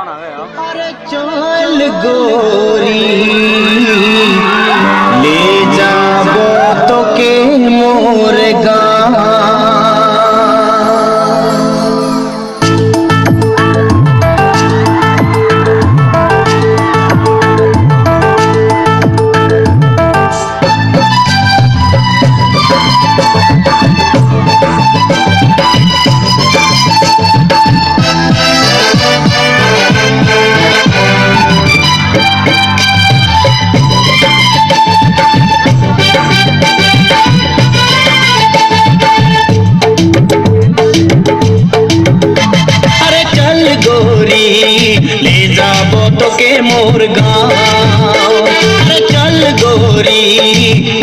अरे चल गोरी ले जाबो तोके मोर गाँव। ले जाबो तोके मोर गाँव। अरे चल गोरी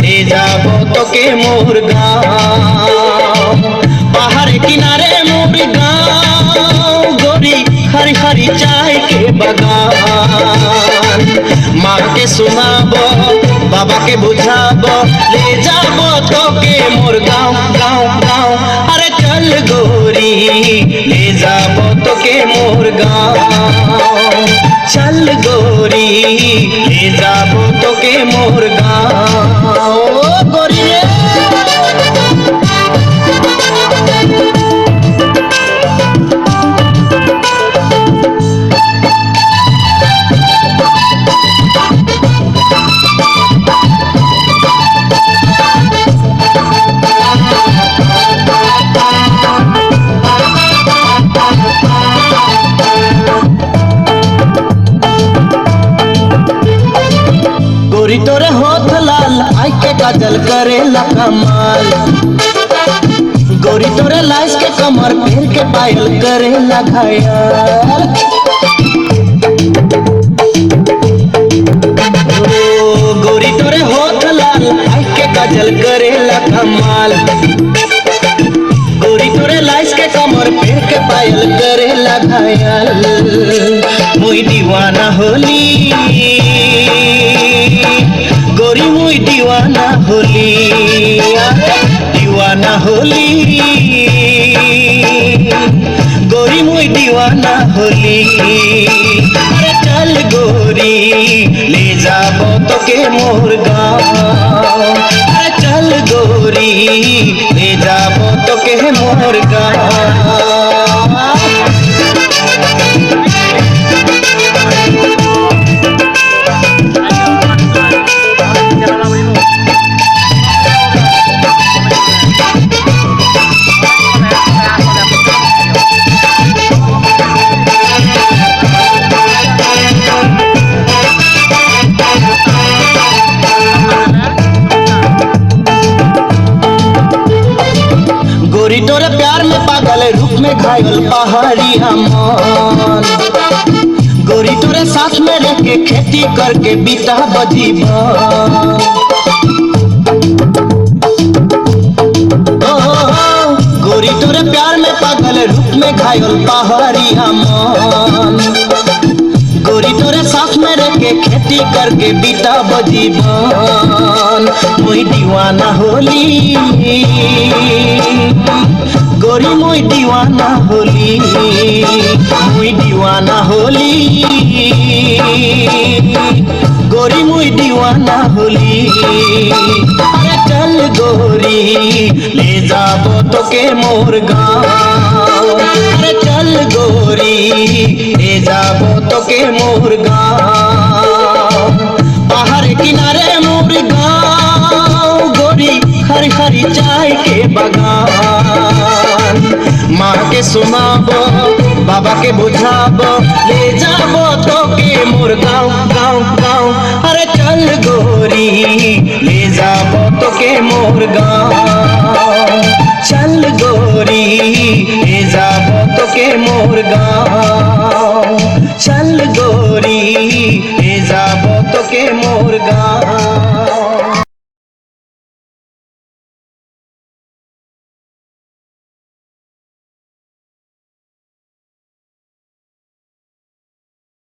ले जाबो तोके मोर गाँव। पहाड़ किनारे मोर गाँव गोरी हरी हरी चाय के बगान। माँ के सुनाबो बाबा के बुझाबो ले जाबो तोके मोर गाँव गाँव गाँव। अरे चल गोरी ले जाबो तोके मोर गाँव। चल गोरी ले जाबो तोके मोर गाँव। गोरी रे गोरी तोरे होठ लाल आई के काजल करेला कमाल। गोरी तोरे लाइस के कमर पैर के पायल करेला घायल। गोरी तोरे होठ लाल आई के काजल करेला कमाल। गोरी तोरे लाइस के कमर पैर के पायल करेला घायल। मुई दीवाना होली गोरी मुई दीवाना होली। दीवाना होली गोरी मुई दीवाना होली। अरे चल गोरी ले जाबो तोके मोर गाँव। अरे चल गोरी ले जाबो तोके मोर गाँव। गोरी तोरे प्यार में पागल रूप में घायल पहाड़ी मन। गोरी तोरे साथ में रह के खेती करके बीता बजीवन। गोरी तोरे प्यार में पागल रूप में घायल पहाड़ी मन। गोरी तोरे साथ में रह के खेती करके बीता बजीवन। मुई दीवाना होली गोरी मुई दीवाना होली। मुई दीवाना होली गोरी मुई दीवाना होली। अरे चल गोरी ले जाबो तोके मोर गाँव। अरे चल गोरी ले जाबो तोके मोर गाँव। पहाड़ किनारे मोर गाँव गोरी हरी हरी चाय के बगान। माँ के सुनाबो बाबा के बुझाबो ले जाबो तोके मोर गाँव गाँव गाँव। अरे चल गोरी ले जाबो तोके मोर गाँव। चल गोरी ले जाबो तोके मोर गाँव। चल गोरी ले जाबो तोके मोर गाँव।